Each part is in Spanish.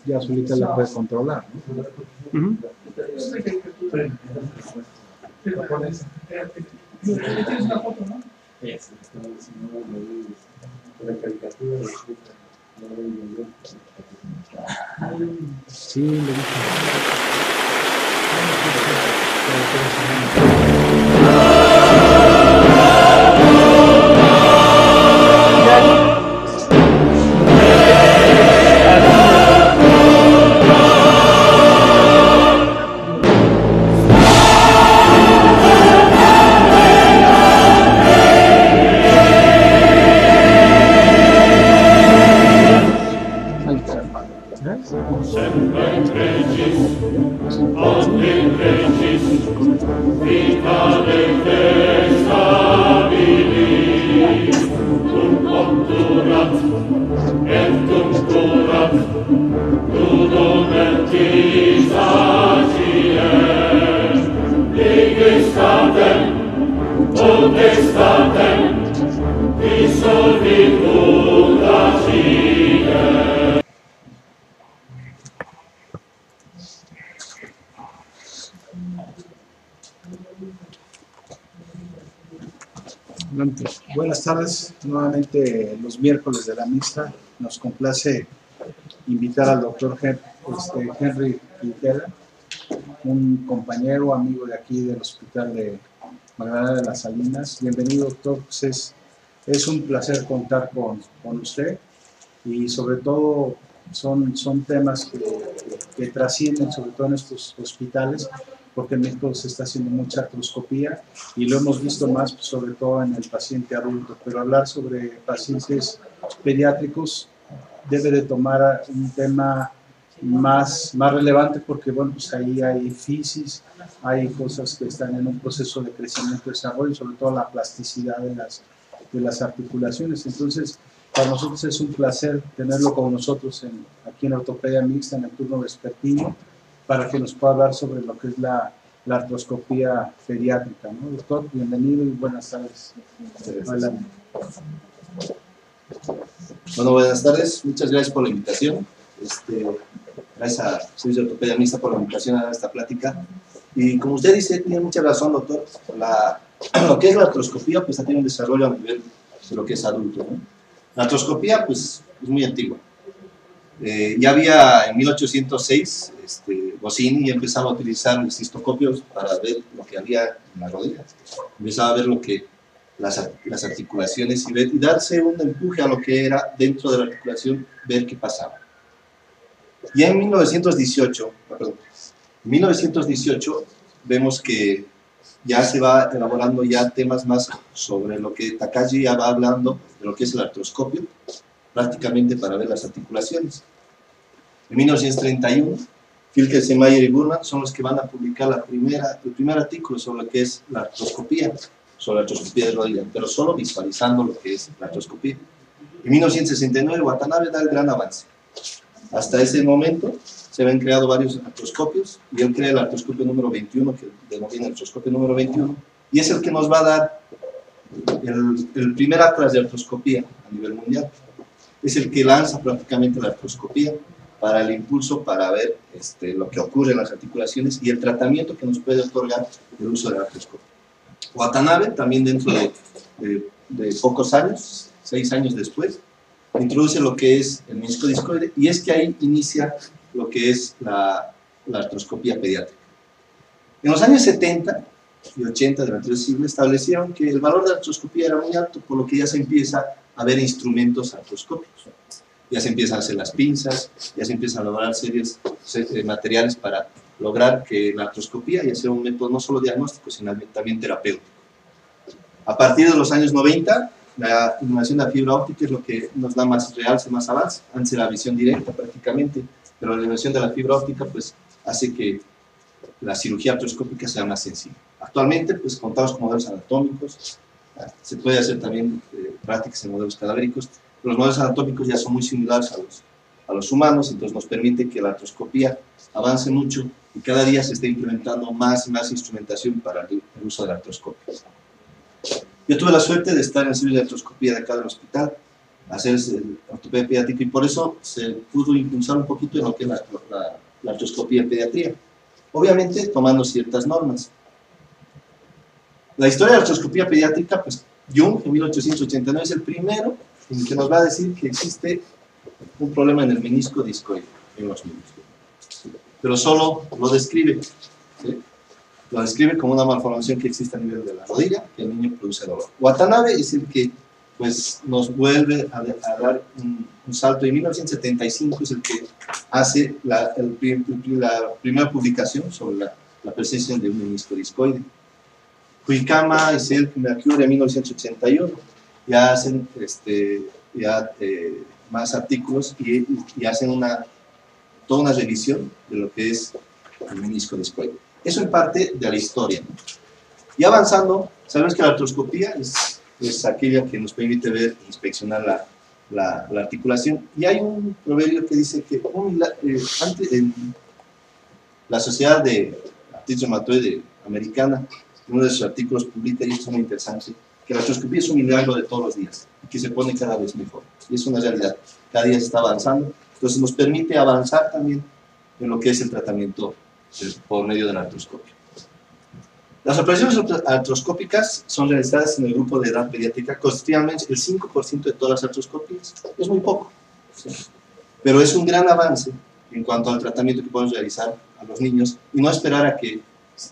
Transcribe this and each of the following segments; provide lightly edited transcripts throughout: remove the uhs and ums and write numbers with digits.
ya solita la puede controlar, ¿no? Ujú. Tienes una foto, ¿no? Sí, le dije. Buenas tardes, nuevamente los miércoles de la misa. Nos complace invitar al doctor Henry Quintela, un compañero, amigo de aquí del Hospital de Magdalena de las Salinas. Bienvenido, doctor. Pues es un placer contar con usted y sobre todo son temas que trascienden sobre todo en estos hospitales, porque en México se está haciendo mucha artroscopía y lo hemos visto más sobre todo en el paciente adulto, pero hablar sobre pacientes pediátricos debe de tomar un tema más relevante, porque bueno, pues ahí hay fisis, hay cosas que están en un proceso de crecimiento y desarrollo, sobre todo la plasticidad de las articulaciones. Entonces, para nosotros es un placer tenerlo con nosotros aquí en Ortopedia Mixta en el turno vespertino, para que nos pueda hablar sobre lo que es la artroscopía pediátrica, ¿no? Doctor, bienvenido y buenas tardes. Adelante. Bueno, buenas tardes, muchas gracias por la invitación. Gracias a Servicio de Ortopedia Mixta por la invitación a esta plática. Y como usted dice, tiene mucha razón, doctor. Lo que es la artroscopía, pues ha tenido un desarrollo a nivel de lo que es adulto, ¿no? La artroscopía, pues, es muy antigua. Ya había en 1806, Bossini empezaba a utilizar el cistoscopio para ver lo que había en la rodilla. Empezaba a ver lo que las articulaciones y darse un empuje a lo que era dentro de la articulación, ver qué pasaba. Y en 1918 vemos que ya se va elaborando ya temas más sobre lo que Takagi ya va hablando de lo que es el artroscopio, prácticamente para ver las articulaciones. En 1931, Filkelsen-Mayer y Burman son los que van a publicar el primer artículo sobre lo que es la artroscopía, sobre la artroscopía de rodilla, pero solo visualizando lo que es la artroscopía. En 1969, Watanabe da el gran avance. Hasta ese momento se habían creado varios artroscopios y él crea el artroscopio número 21, que denomina el artroscopio número 21, y es el que nos va a dar el primer atlas de artroscopía a nivel mundial. Es el que lanza prácticamente la artroscopía para el impulso, para ver lo que ocurre en las articulaciones y el tratamiento que nos puede otorgar el uso de la artroscopia. Watanabe, también dentro de pocos años, 6 años después, introduce lo que es el menisco discoide, y es que ahí inicia lo que es la artroscopía pediátrica. En los años 70 y 80 del anterior siglo establecieron que el valor de la artroscopía era muy alto, por lo que ya se empieza a ver instrumentos artroscópicos. Ya se empiezan a hacer las pinzas, ya se empiezan a elaborar series de materiales para lograr que la artroscopía ya sea un método no solo diagnóstico, sino también terapéutico. A partir de los años 90, la innovación de la fibra óptica es lo que nos da más realce, más avance. Antes era la visión directa prácticamente, pero la innovación de la fibra óptica pues hace que la cirugía artroscópica sea más sencilla. Actualmente pues contamos con modelos anatómicos, se puede hacer también prácticas en modelos cadavéricos. Los modelos anatómicos ya son muy similares a los humanos, entonces nos permite que la artroscopía avance mucho y cada día se esté implementando más y más instrumentación para el uso de la artroscopia. Yo tuve la suerte de estar en el servicio de artroscopía de acá del hospital hacerse ortopedia pediátrica, y por eso se pudo impulsar un poquito en lo que es la artroscopía en pediatría, obviamente tomando ciertas normas. La historia de la artroscopía pediátrica, pues Jung en 1889 es el primero en que nos va a decir que existe un problema en el menisco discoide en los niños, pero solo lo describe, ¿sí? Lo describe como una malformación que existe a nivel de la rodilla, que el niño produce dolor. Watanabe es el que pues, nos vuelve a dar un salto. En 1975 es el que hace la primera publicación sobre la presencia de un menisco discoide. Huikama es el que Mercury en 1981 ya hacen más artículos y hacen toda una revisión de lo que es el menisco discoide. Eso en parte de la historia, ¿no? Y avanzando, sabemos que la artroscopía es aquella que nos permite ver e inspeccionar la articulación. Y hay un proverbio que dice que antes, en la Sociedad de Artritis Reumatoide Americana, en uno de sus artículos publica, y esto es muy interesante, que la artroscopía es un milagro de todos los días y que se pone cada vez mejor. Y es una realidad. Cada día se está avanzando. Entonces nos permite avanzar también en lo que es el tratamiento por medio de la artroscopia. Las operaciones artroscópicas son realizadas en el grupo de edad pediátrica, constitutivamente el 5% de todas las artroscopias. Es muy poco, ¿sí? Pero es un gran avance en cuanto al tratamiento que podemos realizar a los niños y no esperar a que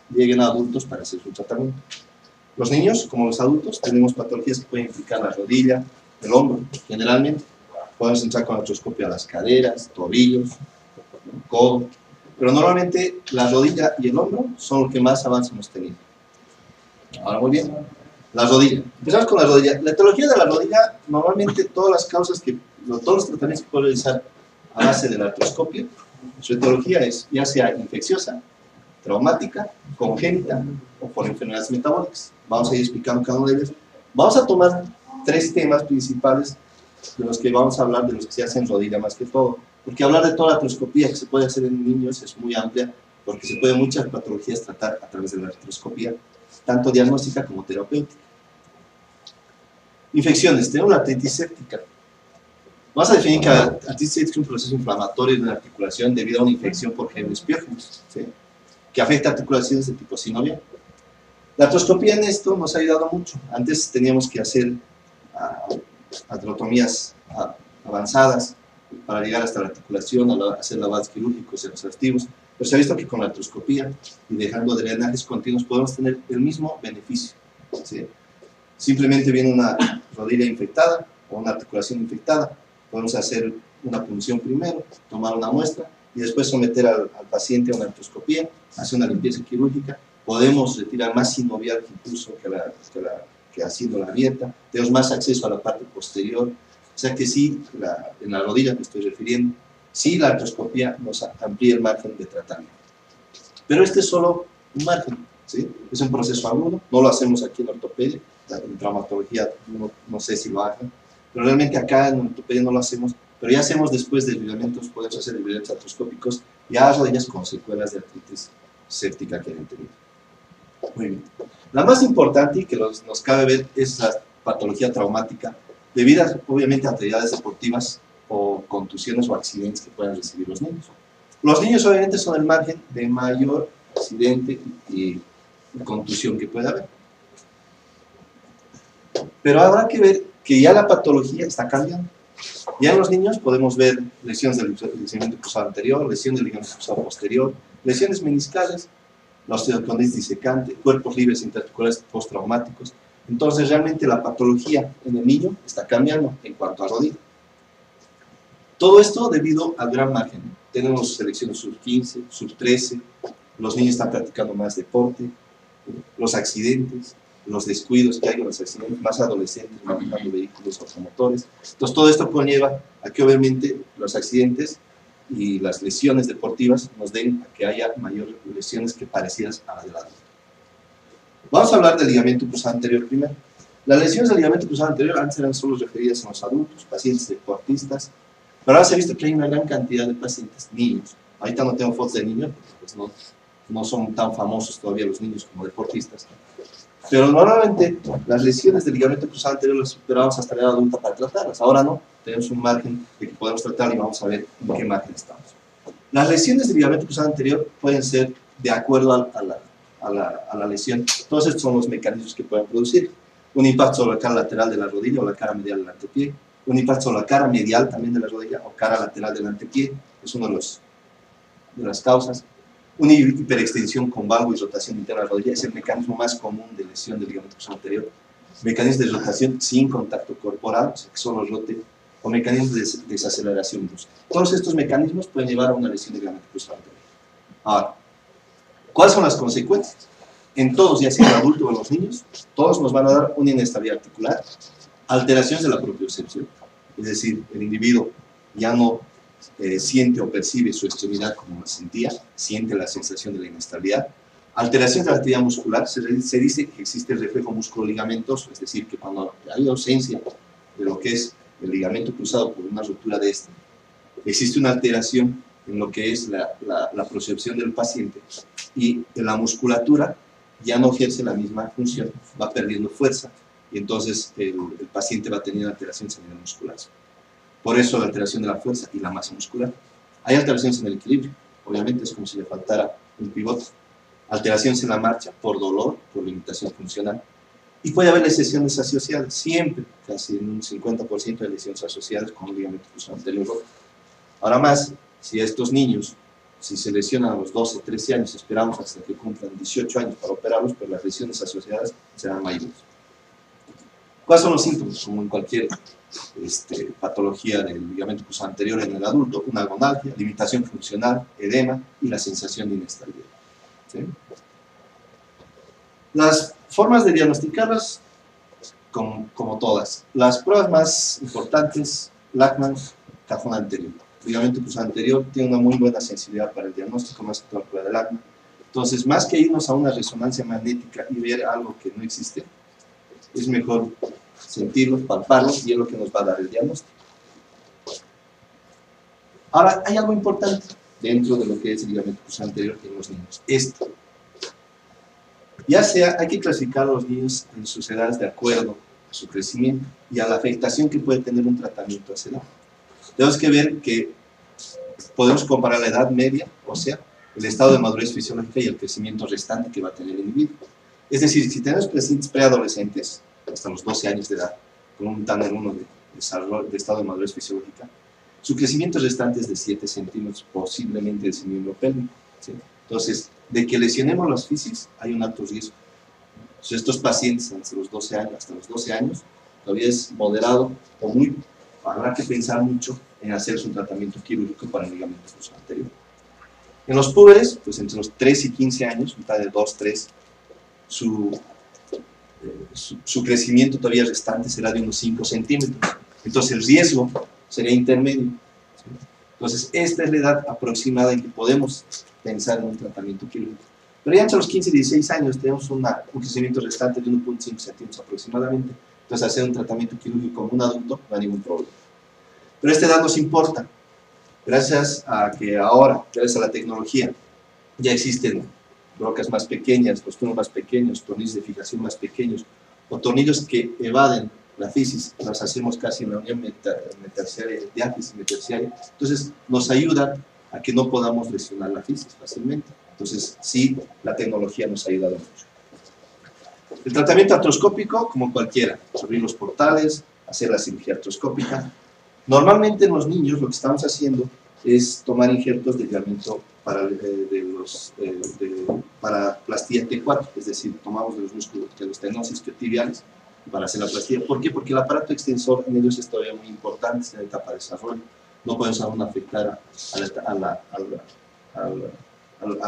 lleguen a adultos para hacer su tratamiento. Los niños, como los adultos, tenemos patologías que pueden implicar la rodilla, el hombro, generalmente. Podemos entrar con artroscopia a las caderas, tobillos, codo. Pero normalmente la rodilla y el hombro son los que más avance hemos tenido. Ahora muy bien, la rodilla. Empezamos con la rodilla. La etiología de la rodilla, normalmente todas las causas todos los tratamientos que puedo realizar a base de la artroscopia, su etiología es ya sea infecciosa, traumática, congénita o por enfermedades metabólicas. Vamos a ir explicando cada uno de ellos. Vamos a tomar 3 temas principales de los que vamos a hablar, de los que se hacen en rodilla más que todo. Porque hablar de toda la artroscopía que se puede hacer en niños es muy amplia, porque se pueden muchas patologías tratar a través de la artroscopía, tanto diagnóstica como terapéutica. Infecciones. Tenemos la artritis séptica. Vamos a definir que la artritis séptica es un proceso inflamatorio de una articulación debido a una infección por gérmenes piógenes, ¿sí? Que afecta articulaciones de tipo sinovial. La artroscopía en esto nos ha ayudado mucho. Antes teníamos que hacer artrotomías avanzadas para llegar hasta la articulación, hacer lavados quirúrgicos exhaustivos, pero se ha visto que con la artroscopía y dejando drenajes continuos podemos tener el mismo beneficio, ¿sí? Simplemente viene una rodilla infectada o una articulación infectada, podemos hacer una punción primero, tomar una muestra y después someter al paciente a una artroscopía, hacer una limpieza quirúrgica, podemos retirar más sinovial incluso que haciendo la abierta, tenemos más acceso a la parte posterior. O sea que sí, en la rodilla me estoy refiriendo, sí la artroscopía nos amplía el margen de tratamiento. Pero este es solo un margen, ¿sí? Es un proceso agudo, no lo hacemos aquí en ortopedia, en traumatología no sé si lo hagan, pero realmente acá en ortopedia no lo hacemos, pero ya hacemos después de ligamentos, podemos hacer ligamentos artroscópicos, ya rodillas con secuelas de artritis séptica que han tenido. Muy bien. La más importante y que nos cabe ver es la patología traumática, debidas obviamente a actividades deportivas o contusiones o accidentes que puedan recibir los niños. Los niños obviamente son el margen de mayor accidente y contusión que pueda haber. Pero habrá que ver que ya la patología está cambiando. Ya en los niños podemos ver lesiones del ligamento cruzado anterior, lesiones del ligamento cruzado posterior, lesiones meniscales, la osteocondritis disecante, cuerpos libres interarticulares postraumáticos. Entonces realmente la patología en el niño está cambiando en cuanto a rodilla. Todo esto debido al gran margen. Tenemos selecciones sub-15, sub-13, los niños están practicando más deporte, los accidentes, los descuidos que hay con los accidentes, más adolescentes manejando vehículos automotores. Entonces todo esto conlleva a que obviamente los accidentes y las lesiones deportivas nos den a que haya mayores lesiones que parecidas a las del adulto. Vamos a hablar del ligamento cruzado anterior primero. Las lesiones del ligamento cruzado anterior antes eran solo referidas a los adultos, pacientes deportistas, pero ahora se ha visto que hay una gran cantidad de pacientes, niños. Ahorita no tengo fotos de niños, porque pues no son tan famosos todavía los niños como deportistas. Pero normalmente las lesiones del ligamento cruzado anterior las esperamos hasta la edad adulta para tratarlas. Ahora no, tenemos un margen de que podemos tratar y vamos a ver en qué margen estamos. Las lesiones del ligamento cruzado anterior pueden ser de acuerdo a la lesión. Todos estos son los mecanismos que pueden producir. Un impacto sobre la cara lateral de la rodilla o la cara medial del antepié. Un impacto sobre la cara medial también de la rodilla o cara lateral del antepié. Es una de las causas. Una hiperextensión con valgo y rotación interna de la rodilla es el mecanismo más común de lesión del ligamento cruzado anterior. Mecanismos de rotación sin contacto corporal, o sea, que solo rote, o mecanismos de desaceleración brusca. Todos estos mecanismos pueden llevar a una lesión del ligamento cruzado anterior. Ahora, ¿cuáles son las consecuencias? En todos, ya sea en el adulto o en los niños, todos nos van a dar una inestabilidad articular, alteraciones de la propiocepción, es decir, el individuo ya no siente o percibe su extremidad como la sentía, siente la sensación de la inestabilidad, alteraciones de la actividad muscular, se dice que existe el reflejo músculo-ligamentoso, es decir, que cuando hay ausencia de lo que es el ligamento cruzado por una ruptura de este, existe una alteración en lo que es la percepción del paciente y en la musculatura ya no ejerce la misma función, va perdiendo fuerza y entonces el paciente va teniendo alteraciones a nivel muscular. Por eso la alteración de la fuerza y la masa muscular. Hay alteraciones en el equilibrio, obviamente es como si le faltara un pivote. Alteraciones en la marcha por dolor, por limitación funcional. Y puede haber lesiones asociadas, siempre, casi en un 50% de lesiones asociadas con un ligamento cruzado anterior roto. Ahora más, si a estos niños, si se lesionan a los 12, 13 años, esperamos hasta que cumplan 18 años para operarlos, pero las lesiones asociadas serán mayores. ¿Cuáles son los síntomas? Como en cualquier patología del ligamento cruzado anterior en el adulto, una agonalgia, limitación funcional, edema y la sensación de inestabilidad. ¿Sí? Las formas de diagnosticarlas, como todas. Las pruebas más importantes, Lachman, cajón anterior. El ligamento cruzado anterior tiene una muy buena sensibilidad para el diagnóstico, más que toda la prueba de Lachman. Entonces, más que irnos a una resonancia magnética y ver algo que no existe, es mejor sentirlos, palparlos, y es lo que nos va a dar el diagnóstico. Ahora, hay algo importante dentro de lo que es el ligamento cruzado anterior en los niños. Esto. Ya sea, hay que clasificar a los niños en sus edades de acuerdo a su crecimiento y a la afectación que puede tener un tratamiento a esa edad. Tenemos que ver que podemos comparar la edad media, o sea, el estado de madurez fisiológica y el crecimiento restante que va a tener el individuo. Es decir, si tenemos pacientes preadolescentes, hasta los 12 años de edad, con un Tanner 1 de estado de madurez fisiológica, su crecimiento restante es de 7 centímetros, posiblemente de ese miembro pélvico. ¿Sí? Entonces, de que lesionemos las fisis, hay un alto riesgo. Entonces, estos pacientes hasta los 12 años, todavía es moderado o muy, habrá que pensar mucho en hacerse un tratamiento quirúrgico para el ligamento cruzado anterior. En los púberes, pues entre los 3 y 15 años, mitad de 2, 3, su crecimiento todavía restante será de unos 5 centímetros. Entonces el riesgo sería intermedio. ¿Sí? Entonces esta es la edad aproximada en que podemos pensar en un tratamiento quirúrgico. Pero ya entre los 15 y 16 años tenemos un crecimiento restante de 1.5 centímetros aproximadamente. Entonces hacer un tratamiento quirúrgico como un adulto no hay ningún problema. Pero esta edad nos importa. Gracias a que ahora, gracias a la tecnología, ya existen brocas más pequeñas, los túneles más pequeños, tornillos de fijación más pequeños, o tornillos que evaden la fisis, los hacemos casi en la unión metatarsiaria, diáfisis metatarsiaria. Entonces nos ayuda a que no podamos lesionar la fisis fácilmente. Entonces sí, la tecnología nos ha ayudado mucho. El tratamiento artroscópico, como cualquiera, abrir los portales, hacer la cirugía artroscópica. Normalmente en los niños lo que estamos haciendo es tomar injertos de ligamento para plastilla T4, es decir, tomamos de los músculos de los tenosis tibiales para hacer la plastilla. ¿Por qué? Porque el aparato extensor en ellos es todavía muy importante, está en la etapa de desarrollo. No podemos aún afectar al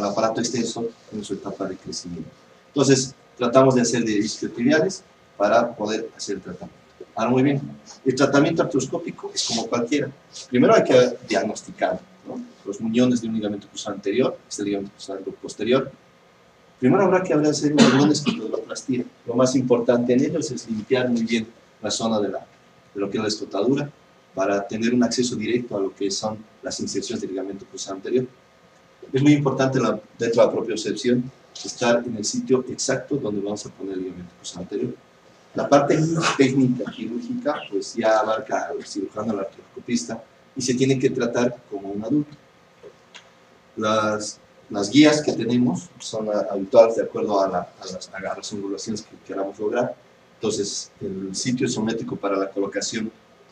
aparato extensor en su etapa de crecimiento. Entonces, tratamos de hacer de isquiotibiales para poder hacer el tratamiento. Ahora, muy bien, el tratamiento artroscópico es como cualquiera. Primero hay que diagnosticar, ¿no? Los muñones de un ligamento cruzado anterior, este ligamento cruzado posterior. Primero habrá que hacer una buena escleroplastía. Lo más importante en ellos es limpiar muy bien la zona de lo que es la escotadura para tener un acceso directo a lo que son las inserciones del ligamento cruzado anterior. Es muy importante dentro de la propiocepción estar en el sitio exacto donde vamos a poner el ligamento cruzado anterior. La parte técnica quirúrgica pues ya abarca al cirujano, al artroscopista, y se tiene que tratar como un adulto. Las guías que tenemos son habituales de acuerdo a las angulaciones que queramos lograr. Entonces, el sitio isométrico para la colocación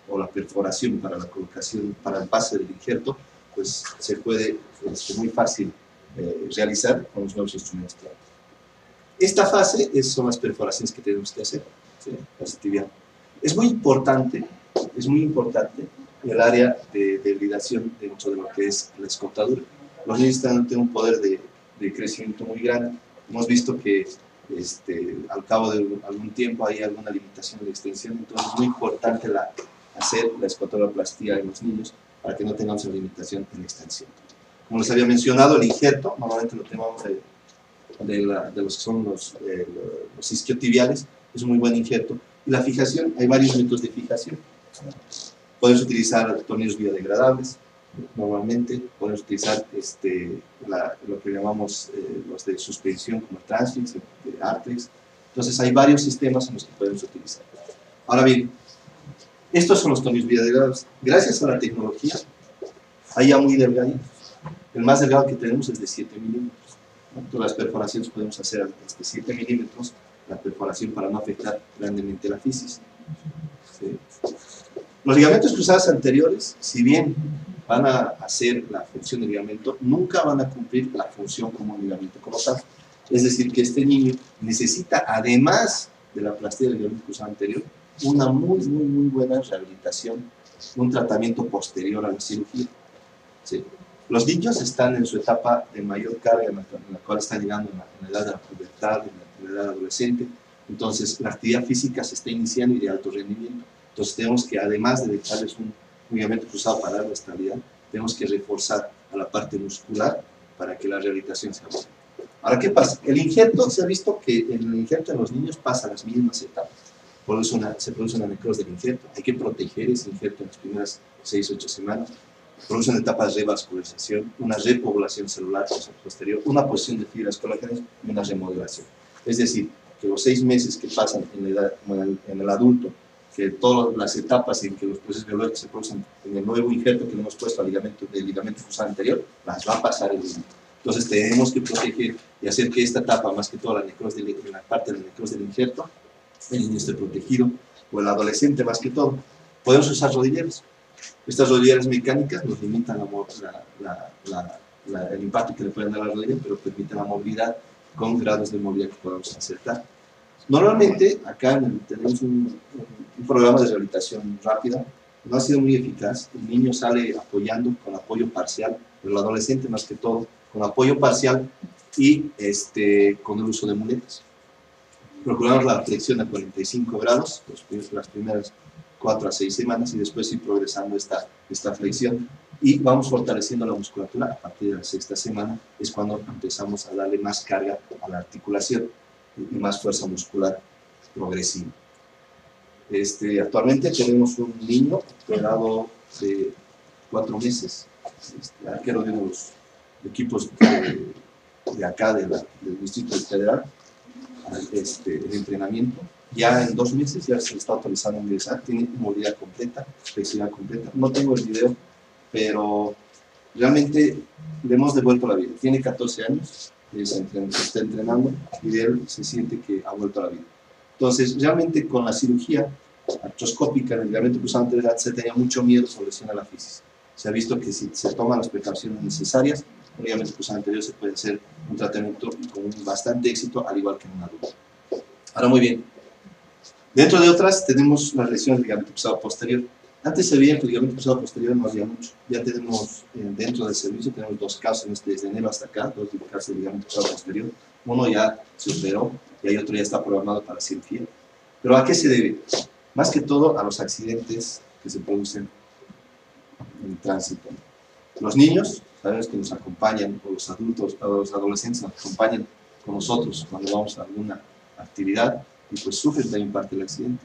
o la perforación para la colocación, para el pase del injerto, pues se puede muy fácil realizar con los nuevos instrumentos que hay. Esta fase son las perforaciones que tenemos que hacer, ¿sí? Tibial. Es muy importante el área de debilidación dentro de lo que es la escotadura. Los niños tienen un poder de crecimiento muy grande. Hemos visto que al cabo de algún tiempo hay alguna limitación de extensión, entonces es muy importante hacer la escotaduraplastia en los niños para que no tengamos una limitación en extensión. Como les había mencionado, el injerto, normalmente lo tenemos de los que son los isquiotibiales, es un muy buen injerto. Y la fijación, hay varios métodos de fijación. Puedes utilizar tornillos biodegradables, normalmente puedes utilizar lo que llamamos los de suspensión como Transfix, Artrex. Entonces hay varios sistemas en los que podemos utilizar. Ahora bien, estos son los tornillos biodegradables. Gracias a la tecnología, hay ya muy delgaditos. El más delgado que tenemos es de 7 milímetros. Entonces las perforaciones podemos hacer hasta 7 milímetros, la perforación para no afectar grandemente la fisis. ¿Sí? Los ligamentos cruzados anteriores, si bien van a hacer la función del ligamento, nunca van a cumplir la función como un ligamento como tal. Es decir, que este niño necesita, además de la plastía del ligamento cruzado anterior, una muy buena rehabilitación, un tratamiento posterior a la cirugía. ¿Sí? Los niños están en su etapa de mayor carga, en la cual están llegando en la edad de la pubertad, en la edad adolescente. Entonces, la actividad física se está iniciando y de alto rendimiento. Entonces, tenemos que, además de dejarles un ligamento cruzado para dar la estabilidad, tenemos que reforzar a la parte muscular para que la rehabilitación sea buena. Ahora, ¿qué pasa? El injerto, se ha visto que en el injerto en los niños pasa las mismas etapas. Se produce una necrosis del injerto. Hay que proteger ese injerto en las primeras 6-8 semanas. Produce una etapa de revascularización, una repoblación celular posterior, una posición de fibras colágenas y una remodelación. Es decir, que los 6 meses que pasan en el adulto, que todas las etapas en que los procesos biológicos se producen en el nuevo injerto que le hemos puesto al ligamento cruzado anterior, las va a pasar el niño. Entonces tenemos que proteger y hacer que esta etapa, más que toda la parte de la necrosis del injerto, el niño esté protegido, o el adolescente más que todo. Podemos usar rodilleras. Estas rodilleras mecánicas nos limitan el impacto que le pueden dar a la rodilla, pero permiten la movilidad con grados de movilidad que podamos acertar. Normalmente, acá tenemos un programa de rehabilitación rápida, no ha sido muy eficaz. El niño sale apoyando con apoyo parcial, pero el adolescente más que todo con apoyo parcial y con el uso de muletas. Procuramos la flexión a 45 grados, las primeras 4 a 6 semanas, y después ir progresando esta flexión, y vamos fortaleciendo la musculatura. A partir de la 6ª semana es cuando empezamos a darle más carga a la articulación y más fuerza muscular progresiva. Actualmente tenemos un niño operado de 4 meses, arquero de unos equipos de acá del Distrito Federal, el entrenamiento. Ya en 2 meses ya se está autorizando a ingresar, tiene movilidad completa, flexibilidad completa. No tengo el video, pero realmente le hemos devuelto la vida. Tiene 14 años, está entrenando y él se siente que ha vuelto a la vida. Entonces, realmente con la cirugía artroscópica en el ligamento cruzado anterior se tenía mucho miedo sobre lesión a la fisis. Se ha visto que si se toman las precauciones necesarias, el ligamento cruzado anterior se puede hacer un tratamiento con bastante éxito, al igual que en un adulto. Ahora, muy bien. Dentro de otras tenemos las lesiones del ligamento cruzado posterior. Antes se veía que el ligamento cruzado posterior no había mucho. Ya tenemos dentro del servicio, tenemos 2 casos desde enero hasta acá, 2 casos de ligamento cruzado posterior. Uno ya se operó y hay otro ya está programado para cirugía. ¿Pero a qué se debe? Más que todo a los accidentes que se producen en tránsito. Los niños, sabemos que nos acompañan, o los adultos, o los adolescentes nos acompañan con nosotros cuando vamos a alguna actividad, y pues sufren también parte del accidente.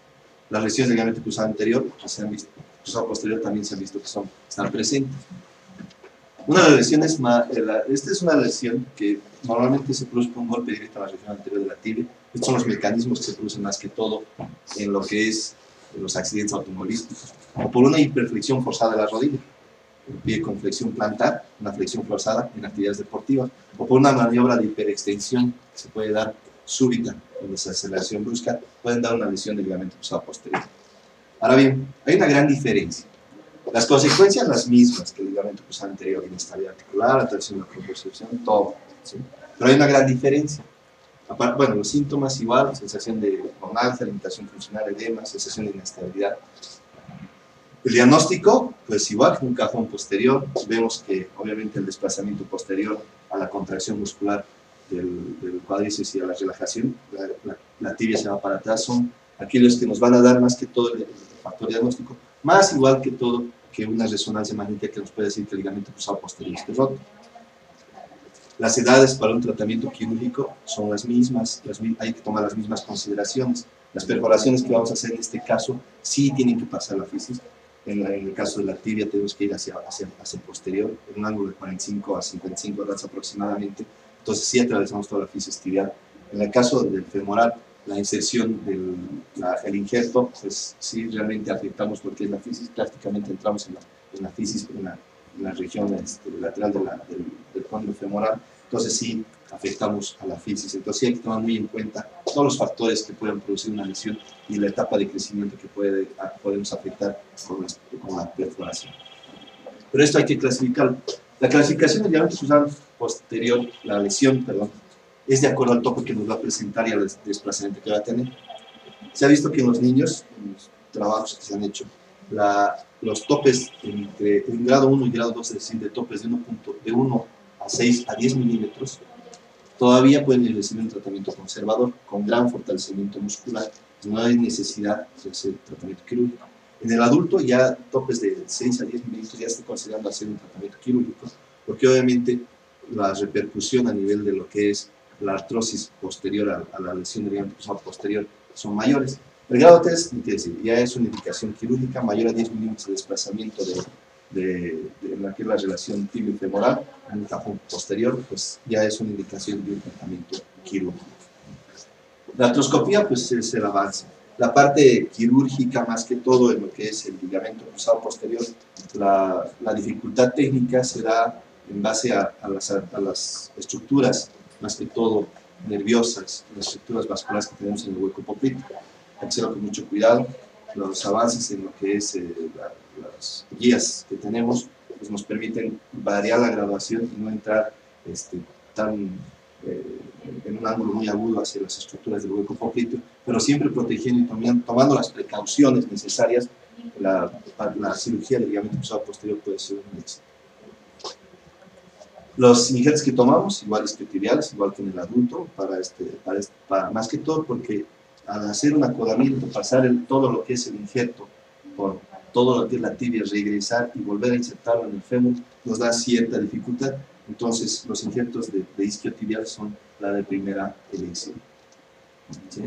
Las lesiones del ligamento cruzado anterior, cruzado posterior también se han visto que están presentes. Una de las lesiones, esta es una lesión que normalmente se produce por un golpe directo a la región anterior de la tibia. Estos son los mecanismos que se producen más que todo en lo que es los accidentes automovilísticos, o por una hiperflexión forzada de la rodilla, el pie con flexión plantar, una flexión forzada en actividades deportivas, o por una maniobra de hiperextensión que se puede dar súbita, con desaceleración brusca, pueden dar una lesión del ligamento cruzado posterior. Ahora bien, hay una gran diferencia. Las consecuencias las mismas que el ligamento cruzado anterior, inestabilidad articular, alteración de la propriocepción, todo, ¿sí? Pero hay una gran diferencia. Bueno, los síntomas igual, sensación de bonanza, limitación funcional, edema, sensación de inestabilidad. El diagnóstico, pues igual que un cajón posterior, vemos que obviamente el desplazamiento posterior a la contracción muscular del cuádriceps y a la relajación, la tibia se va para atrás, son aquellos que nos van a dar más que todo el factor diagnóstico, más igual que todo que una resonancia magnética que nos puede decir que el ligamento cruzado posterior esté roto. Las edades para un tratamiento quirúrgico son las mismas, hay que tomar las mismas consideraciones. Las perforaciones que vamos a hacer en este caso sí tienen que pasar la fisis. En el caso de la tibia tenemos que ir hacia posterior, en un ángulo de 45 a 55 grados aproximadamente. Entonces sí atravesamos toda la fisis tibial. En el caso del femoral, la inserción del injerto, pues sí realmente afectamos porque es la fisis, prácticamente entramos en la fisis, en la región lateral del cóndilo femoral, entonces sí afectamos a la fisis. Entonces sí hay que tomar muy en cuenta todos los factores que puedan producir una lesión y la etapa de crecimiento que podemos afectar con la perforación. Pero esto hay que clasificarlo. La clasificación del ligamento cruzado posterior, la lesión, perdón, es de acuerdo al tope que nos va a presentar y al desplazamiento que va a tener. Se ha visto que en los niños, en los trabajos que se han hecho, los topes entre un grado 1 y grado 2, es decir, de topes de 1 a 6 a 10 milímetros, todavía pueden recibir un tratamiento conservador con gran fortalecimiento muscular. No hay necesidad de hacer tratamiento quirúrgico. En el adulto ya topes de 6 a 10 milímetros ya está considerando hacer un tratamiento quirúrgico, porque obviamente la repercusión a nivel de lo que es la artrosis posterior a la lesión del ligamento cruzado posterior son mayores. El grado 3, ya es una indicación quirúrgica mayor a 10 milímetros de desplazamiento de la que es la relación tibio-femoral en el cajón posterior, pues ya es una indicación de un tratamiento quirúrgico. La artroscopía, pues es el avance. La parte quirúrgica, más que todo en lo que es el ligamento cruzado posterior, la dificultad técnica se da en base a las estructuras, más que todo nerviosas, las estructuras vasculares que tenemos en el hueco popliteo. Hay que hacerlo con mucho cuidado. Los avances en lo que es las guías que tenemos pues nos permiten variar la graduación y no entrar en un ángulo muy agudo hacia las estructuras del hueco popliteo, pero siempre protegiendo y tomando las precauciones necesarias. La cirugía del ligamento cruzado posterior puede ser un éxito. Los injertos que tomamos, igual isquiotibiales, igual que en el adulto, para más que todo porque al hacer un acodamiento, pasar todo lo que es el injerto por todo lo que es la tibia, regresar y volver a insertarlo en el fémur, nos da cierta dificultad. Entonces, los injertos de isquiotibial son la de primera elección. ¿Sí?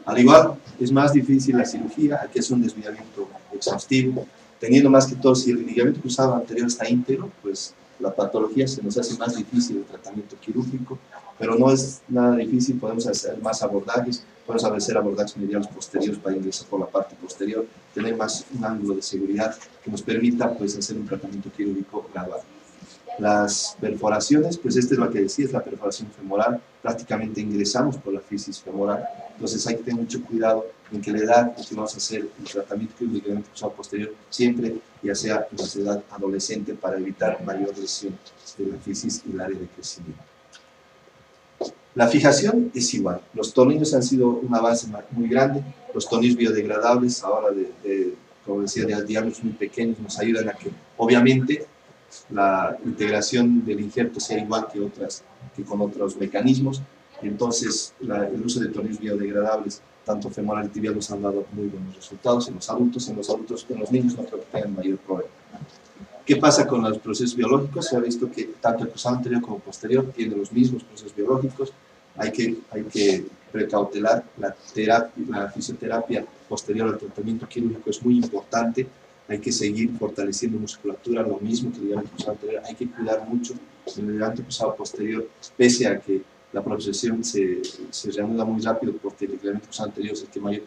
Al igual, es más difícil la cirugía, aquí es un desviamiento exhaustivo, teniendo más que todo, si el ligamento cruzado anterior está íntegro, pues la patología se nos hace más difícil el tratamiento quirúrgico, pero no es nada difícil, podemos hacer más abordajes, podemos hacer abordajes medianos posteriores para ingresar por la parte posterior, tener más un ángulo de seguridad que nos permita pues, hacer un tratamiento quirúrgico gradual. Las perforaciones, pues esta es lo que decía, es la perforación femoral, prácticamente ingresamos por la fisis femoral, entonces hay que tener mucho cuidado en que la edad en que vamos a hacer el tratamiento quirúrgico del cruzado posterior, siempre ya sea en la edad adolescente para evitar mayor lesión de la fisis y el área de crecimiento. La fijación es igual, los tornillos han sido un avance muy grande, los tornillos biodegradables ahora como decía, de diámetros muy pequeños nos ayudan a que obviamente la integración del injerto sea igual que con otros mecanismos, entonces el uso de tornillos biodegradables, tanto femoral y tibial, nos han dado muy buenos resultados en los adultos, en los niños no creo que tengan mayor problema. ¿Qué pasa con los procesos biológicos? Se ha visto que tanto el cruzado anterior como posterior tienen los mismos procesos biológicos, hay que precautelar la fisioterapia posterior al tratamiento quirúrgico, es muy importante, hay que seguir fortaleciendo musculatura, lo mismo que el ligamento cruzado anterior, hay que cuidar mucho el ligamento cruzado posterior, pese a que la propiocepción se reanuda muy rápido porque el ligamento cruzado anterior es el que mayor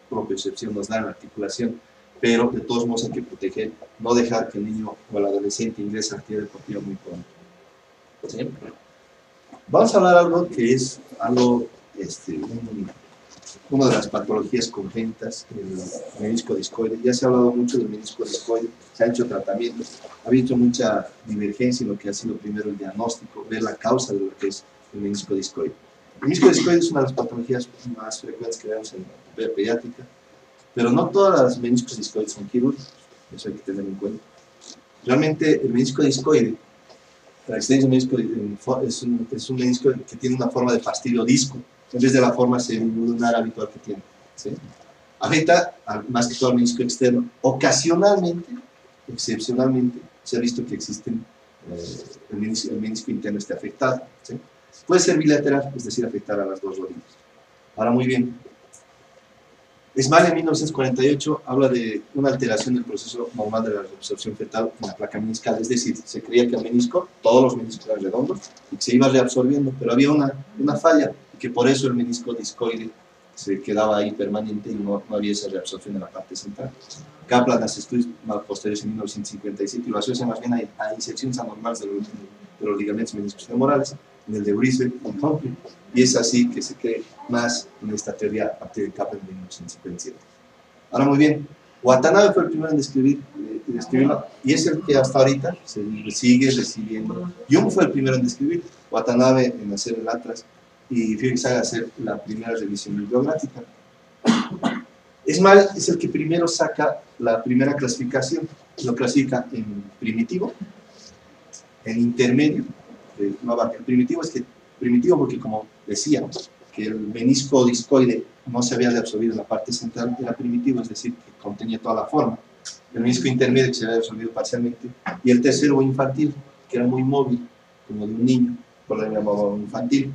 propiocepción nos da en la articulación, pero de todos modos hay que proteger, no dejar que el niño o el adolescente ingrese a la actividad deportiva muy pronto. ¿Sí? Vamos a hablar de algo que es algo, una de las patologías congénitas, el menisco discoide. Ya se ha hablado mucho del menisco discoide, se han hecho tratamientos, ha habido mucha divergencia en lo que ha sido primero el diagnóstico, ver la causa de lo que es el menisco discoide. El menisco discoide es una de las patologías más frecuentes que vemos en la ortopedia pediátrica, pero no todas las meniscos discoides son quirúrgicos, eso hay que tener en cuenta. Realmente el menisco discoide, la extensión del menisco es un menisco que tiene una forma de fastidio disco, en vez de la forma semilunar habitual que tiene. ¿Sí? Afecta más que todo al menisco externo. Ocasionalmente, excepcionalmente, se ha visto que existen, el menisco interno esté afectado. ¿Sí? Puede ser bilateral, es decir, afectar a las dos rodillas. Ahora, muy bien. Small en 1948 habla de una alteración del proceso normal de la reabsorción fetal en la placa meniscal, es decir, se creía que el menisco, todos los meniscos eran redondos y que se iba reabsorbiendo, pero había una falla, y que por eso el menisco discoide se quedaba ahí permanente y no había esa reabsorción en la parte central. Kaplan hace estudios posteriores en 1957 y lo asocia más bien a inserciones anormales de los ligamentos meniscos femorales, en el de Brisbane y Humphrey, y es así que se cree más en esta teoría a partir de Kaplan en 1957. Ahora, muy bien, Watanabe fue el primero en describirlo, y es el que hasta ahorita se sigue recibiendo. Jung fue el primero en describir, Watanabe en hacer el Atlas, y Friedrich Haga hacer la primera revisión bibliográfica. Small es el que primero saca la primera clasificación, lo clasifica en primitivo, en intermedio. El primitivo es que, primitivo porque, como decíamos, que el menisco discoide no se había reabsorbido en la parte central, era primitivo, es decir, que contenía toda la forma. El menisco intermedio que se había absorbido parcialmente, y el tercero infantil, que era muy móvil, como de un niño, por lo que llamaba infantil.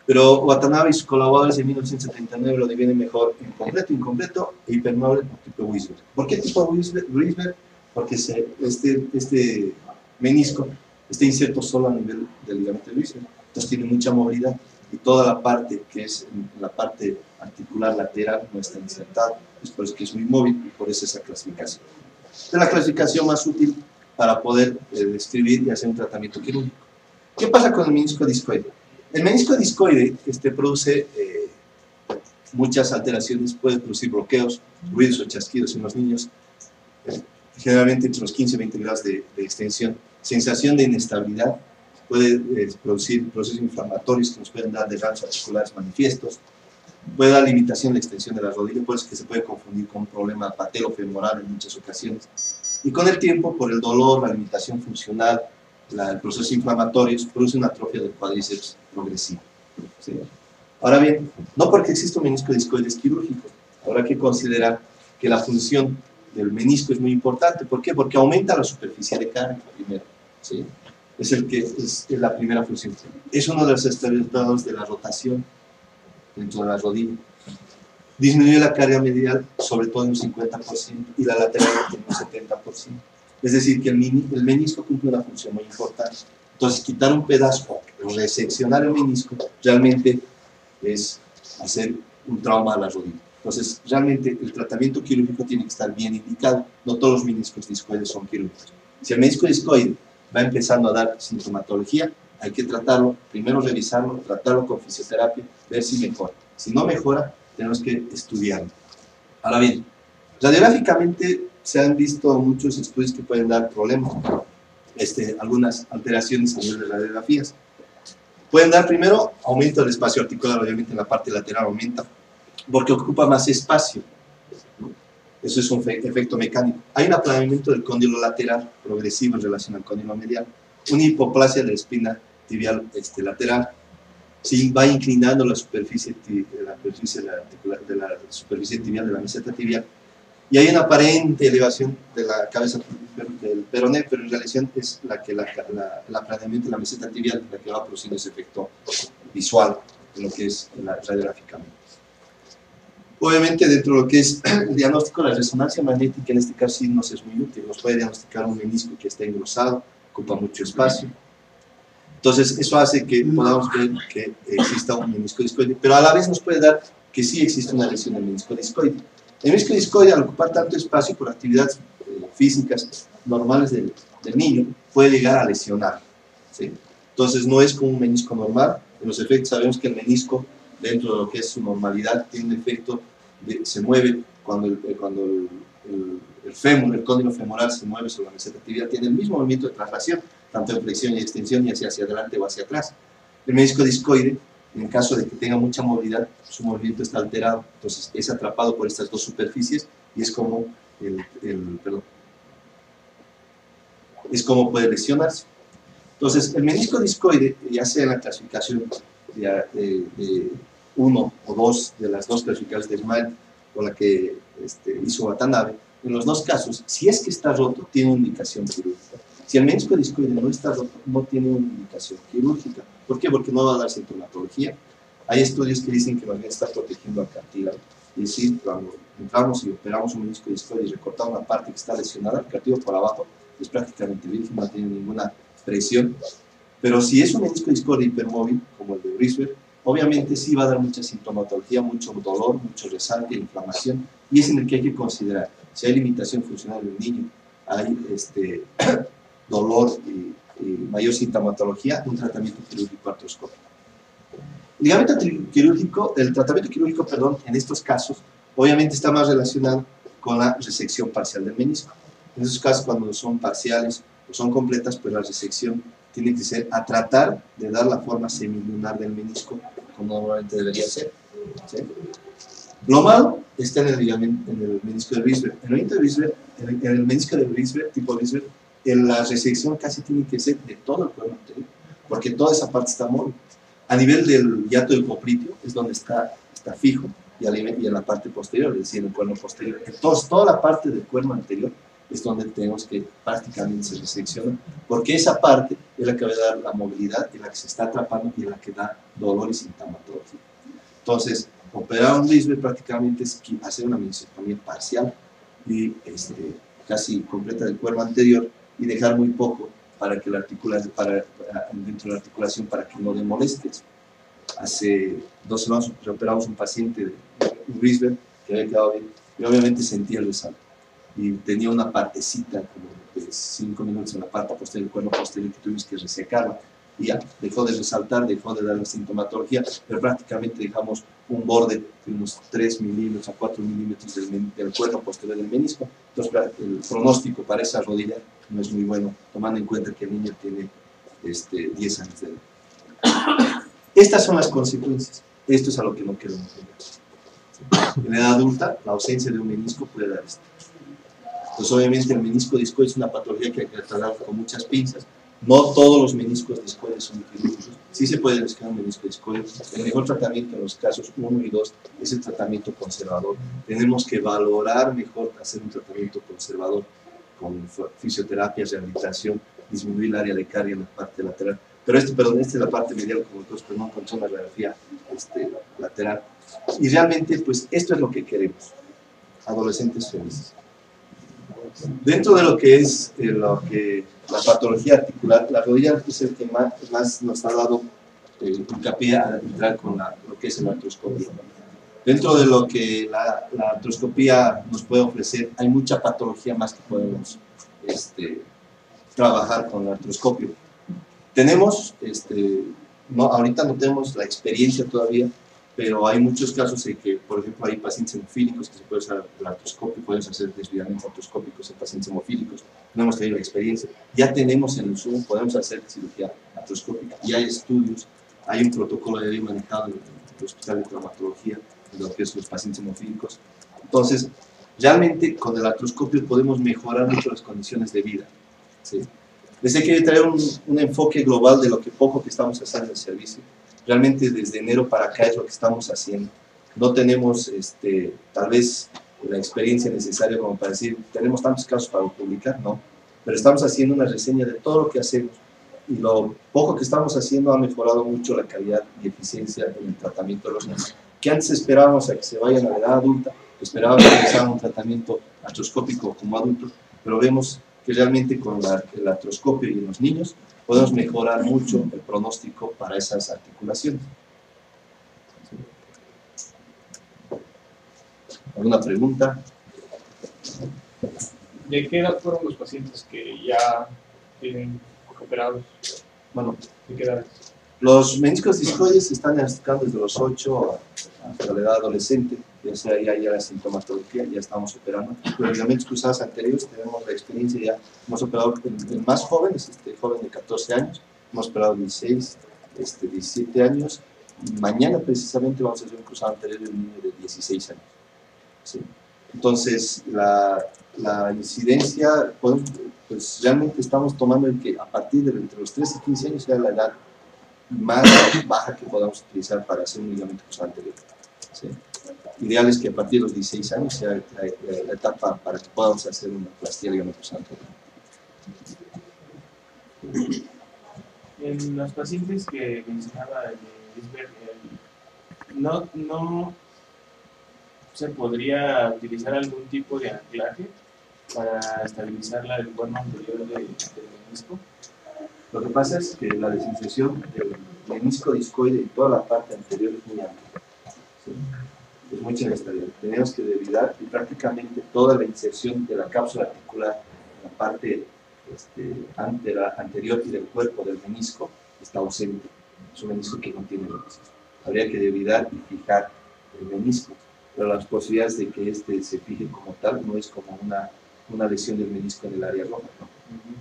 Pero Watanabe y sus colaboradores en 1979 lo dividen mejor en completo, incompleto e hipermóvil tipo Wisberg. ¿Por qué tipo Wisberg? Porque este menisco está inserto solo a nivel del ligamento de Wisberg, entonces tiene mucha movilidad y toda la parte que es la parte articular lateral no está insertada, es por eso que es muy móvil y por eso esa clasificación. Es la clasificación más útil para poder describir y hacer un tratamiento quirúrgico. ¿Qué pasa con el menisco discoide? El menisco discoide produce muchas alteraciones, puede producir bloqueos, ruidos o chasquidos en los niños, generalmente entre los 15 y 20 grados de extensión, sensación de inestabilidad, puede producir procesos inflamatorios que nos pueden dar derrames articulares manifiestos, puede dar limitación de extensión de la rodilla, por eso que se puede confundir con un problema patelofemoral en muchas ocasiones. Y con el tiempo, por el dolor, la limitación funcional, el proceso inflamatorio, produce una atrofia del cuádriceps progresiva. ¿Sí? Ahora bien, no porque exista un menisco discoide es quirúrgico, habrá que considerar que la función del menisco es muy importante. ¿Por qué? Porque aumenta la superficie de carga primero. ¿Sí? Es la primera función. Es uno de los estabilizadores de la rotación dentro de la rodilla. Disminuye la carga medial sobre todo en un 50% y la lateral en un 70%. Es decir, que el menisco cumple una función muy importante. Entonces, quitar un pedazo o reseccionar el menisco realmente es hacer un trauma a la rodilla. Entonces, realmente el tratamiento quirúrgico tiene que estar bien indicado. No todos los meniscos discoides son quirúrgicos. Si el menisco discoide va empezando a dar sintomatología, hay que tratarlo, primero revisarlo, tratarlo con fisioterapia, ver si mejora. Si no mejora, tenemos que estudiarlo. Ahora bien, radiográficamente se han visto muchos estudios que pueden dar problemas, algunas alteraciones a nivel de radiografías. Pueden dar primero aumento del espacio articular, obviamente en la parte lateral aumenta, porque ocupa más espacio, ¿no? Eso es un efecto mecánico. Hay un aplanamiento del cóndilo lateral progresivo en relación al cóndilo medial, una hipoplasia de la espina tibial lateral, sí, va inclinando la superficie tibial de la meseta tibial, y hay una aparente elevación de la cabeza del peroné, pero en realidad es el aplanamiento de la meseta tibial la que va produciendo ese efecto visual de lo que es radiográficamente. Obviamente, dentro de lo que es el diagnóstico, la resonancia magnética en este caso sí nos es muy útil. Nos puede diagnosticar un menisco que está engrosado, ocupa mucho espacio. Entonces, eso hace que podamos ver que exista un menisco discoide, pero a la vez nos puede dar que sí existe una lesión del menisco discoide. El menisco discoide, al ocupar tanto espacio por actividades físicas normales del niño, puede llegar a lesionar, ¿sí? Entonces, no es como un menisco normal. En los efectos sabemos que el menisco, dentro de lo que es su normalidad, tiene un efecto se mueve cuando el fémur, el cóndilo femoral se mueve sobre la meseta tibial, tiene el mismo movimiento de traslación, tanto en flexión y extensión, y hacia adelante o hacia atrás. El menisco discoide, en caso de que tenga mucha movilidad, su movimiento está alterado, entonces es atrapado por estas dos superficies y es como es como puede lesionarse. Entonces, el menisco discoide, ya sea en la clasificación de 1 o 2 de las dos clasificaciones de Smyth con la que hizo Watanabe, en los dos casos, si es que está roto, tiene una indicación quirúrgica. Si el menisco discoide no está roto, no tiene una indicación quirúrgica. ¿Por qué? Porque no va a dar sintomatología. Hay estudios que dicen que más bien está protegiendo al cartílago. Es decir, cuando entramos y operamos un menisco discoide y recortamos una parte que está lesionada, el cartílago por abajo es prácticamente virgen, no tiene ninguna presión. Pero si es un menisco discoide hipermóvil, como el de Brisbane, obviamente sí va a dar mucha sintomatología, mucho dolor, mucho resalte, inflamación, y es en el que hay que considerar si hay limitación funcional del niño, hay dolor y mayor sintomatología, un tratamiento quirúrgico artroscópico. El tratamiento quirúrgico, perdón, en estos casos, obviamente está más relacionado con la resección parcial del menisco. En esos casos, cuando son parciales o son completas, pues la resección tiene que ser a tratar de dar la forma semilunar del menisco, como normalmente debería ser, ¿sí? Lo malo está en el menisco de Brisbane. En el menisco de Brisbane, tipo Brisbane, la resección casi tiene que ser de todo el cuerpo anterior, porque toda esa parte está móvil. A nivel del hiato del copritio es donde está fijo, y en la parte posterior, es decir, en el cuerno posterior. Entonces, toda la parte del cuerno anterior es donde tenemos que prácticamente se resecciona, porque esa parte es la que va a dar la movilidad, es la que se está atrapando y es la que da dolor y sintomatología. Entonces, operar un Brisbane prácticamente es hacer una mesiectomía parcial y casi completa del cuerno anterior y dejar muy poco para que dentro de la articulación para que no dé molestias. Hace 2 semanas operamos un paciente de Brisbane que había quedado bien y obviamente sentía el resalto y tenía una partecita como de 5 minutos en la parte posterior del cuerno posterior que tuvimos que resecarla y ya dejó de resaltar, dejó de dar la sintomatología, pero prácticamente dejamos un borde de unos 3 milímetros a 4 milímetros del cuerno posterior del menisco. Entonces el pronóstico para esa rodilla no es muy bueno, tomando en cuenta que el niño tiene 10 años de edad. Estas son las consecuencias. Esto es a lo que no queremos llegar. En la edad adulta, la ausencia de un menisco puede dar esto. Pues obviamente el menisco discoide es una patología que hay que tratar con muchas pinzas. No todos los meniscos discoides son quirúrgicos. Sí se puede descargar un menisco discoide. El mejor tratamiento en los casos 1 y 2 es el tratamiento conservador. Tenemos que valorar mejor hacer un tratamiento conservador con fisioterapia, rehabilitación, disminuir el área de carga en la parte lateral. Pero esta es la parte medial, como todos, pero no encontré una radiografía lateral. Y realmente, pues, esto es lo que queremos. Adolescentes felices. Dentro de lo que es la patología articular, la rodilla es el que más nos ha dado hincapié a entrar con lo que es el artroscopio. Dentro de lo que la artroscopía nos puede ofrecer, hay mucha patología más que podemos trabajar con el artroscopio. Tenemos, ahorita no tenemos la experiencia todavía, pero hay muchos casos en que, por ejemplo, hay pacientes hemofílicos que se puede usar el artroscopio, podemos hacer desviamientos artroscópicos en pacientes hemofílicos, no hemos tenido la experiencia. Ya tenemos en el Zoom, podemos hacer cirugía artroscópica, y hay estudios, hay un protocolo de manejado en el Hospital de Traumatología, en lo que es los pacientes hemofílicos. Entonces, realmente con el artroscopio podemos mejorar mucho las condiciones de vida, ¿sí? Les he querido traer un enfoque global de lo que poco que estamos haciendo en el servicio. Realmente desde enero para acá es lo que estamos haciendo. No tenemos tal vez la experiencia necesaria como para decir, tenemos tantos casos para publicar, no. Pero estamos haciendo una reseña de todo lo que hacemos. Y lo poco que estamos haciendo ha mejorado mucho la calidad y eficiencia en el tratamiento de los niños. que antes esperábamos a que se vayan a la edad adulta, esperábamos que empezaran un tratamiento artroscópico como adultos, pero vemos que realmente con el artroscopio y en los niños podemos mejorar mucho el pronóstico para esas articulaciones. ¿Alguna pregunta? ¿De qué edad fueron los pacientes que ya tienen operados? Bueno, ¿De qué edad? los meniscos discoides se están diagnosticando desde los 8 hasta la edad adolescente, ya sea ya la sintomatología, ya estamos operando. Los ligamentos cruzados anteriores tenemos la experiencia, ya hemos operado en más jóvenes, joven de 14 años, hemos operado 16, 17 años, y mañana precisamente vamos a hacer un cruzado anterior de un niño de 16 años. ¿Sí? Entonces, la incidencia, pues realmente estamos tomando en que a partir de entre los 13 y 15 años sea la edad más baja que podamos utilizar para hacer un ligamento cruzado anterior. ¿Sí? Ideal es que a partir de los 16 años sea la etapa para que podamos hacer una plastía de ligamento cruzado anterior. En los pacientes que mencionaba Lisbeth, no se podría utilizar algún tipo de anclaje para estabilizar el cuerno anterior del menisco. Lo que pasa es que la desinserción del menisco discoide en toda la parte anterior es muy amplia. ¿Sí? Es mucha inestabilidad. Tenemos que debilitar y prácticamente toda la inserción de la cápsula articular en la parte anterior y del cuerpo del menisco está ausente. Es un menisco que no tiene menisco. Habría que debilitar y fijar el menisco, pero las posibilidades de que se fije como tal no es como una lesión del menisco en el área roja, ¿no?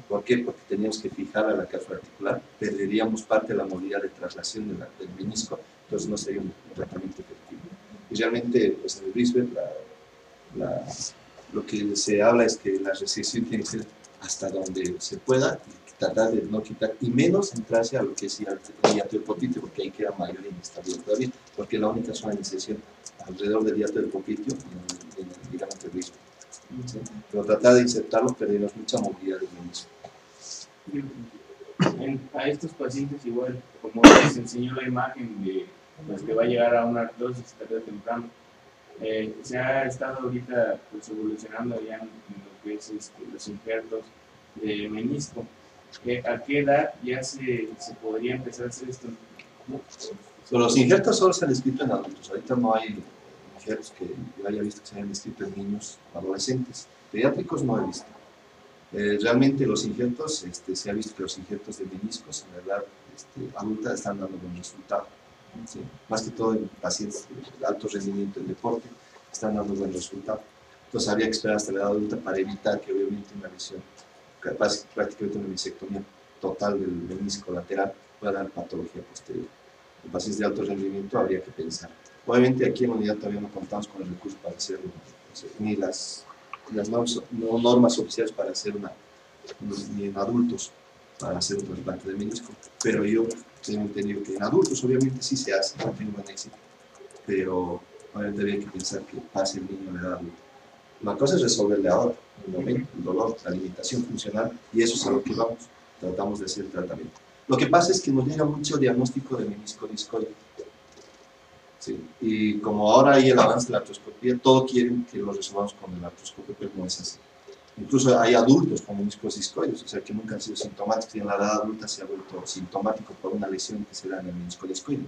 ¿Por qué? Porque teníamos que fijar a la cápsula articular, perderíamos parte de la movilidad de traslación del menisco, entonces no sería un tratamiento efectivo. Y realmente, pues en el Brisbane, lo que se habla es que la resección tiene que ser hasta donde se pueda y tratar de no quitar, y menos entrarse a lo que es el hiato del popliteo, porque ahí queda mayor inestabilidad todavía, porque es la única zona de inserción alrededor del hiato del popliteo en el ligamento del Brisbane. ¿Sí? Pero tratar de insertarlo perdemos mucha movilidad del menisco. A estos pacientes igual, como les enseñó la imagen de los que va a llegar a una artrosis tarde o temprano, se ha estado ahorita pues, evolucionando ya en lo que es los injertos de menisco. ¿A qué edad ya se podría empezar a hacer esto? Pero los injertos solo se han descrito en adultos. Ahorita no hay injertos que yo haya visto que se hayan descrito en niños adolescentes. Pediátricos no he visto. Realmente los injertos, se ha visto que los injertos de meniscos en la edad adulta están dando buen resultado. ¿Sí? Más que todo en pacientes de alto rendimiento en deporte están dando buen resultado. Entonces habría que esperar hasta la edad adulta para evitar que obviamente una lesión, capaz prácticamente una disectomía total del menisco lateral, pueda dar patología posterior. En pacientes de alto rendimiento habría que pensar. Obviamente aquí en la unidad todavía no contamos con el recurso para hacerlo, ni las normas oficiales para hacer ni en adultos para hacer un trasplante de menisco, pero yo tengo entendido que en adultos obviamente sí se hace, no tiene buen éxito, pero obviamente habría que pensar que pase el niño a la edad adulta. La cosa es resolverle ahora, el momento, el dolor, la limitación funcional, y eso es a lo que vamos, tratamos de hacer el tratamiento. Lo que pasa es que nos llega mucho diagnóstico de menisco discoide. Sí. Y como ahora hay el avance de la artroscopía, todos quieren que lo resolvamos con el artroscopio, pero no es así. Incluso hay adultos con meniscos discoides, o sea que nunca han sido sintomáticos, y en la edad adulta se ha vuelto sintomático por una lesión que se da en el menisco discoide.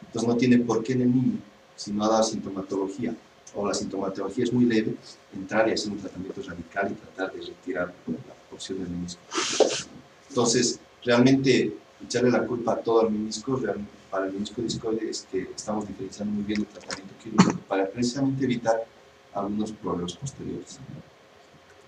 Entonces no tiene por qué en el niño, si no ha dado sintomatología, o la sintomatología es muy leve, entrar y hacer un tratamiento radical y tratar de retirar la porción del menisco. Entonces, realmente, echarle la culpa a todo el menisco, para el menisco discoide es que estamos diferenciando muy bien el tratamiento quirúrgico para precisamente evitar algunos problemas posteriores.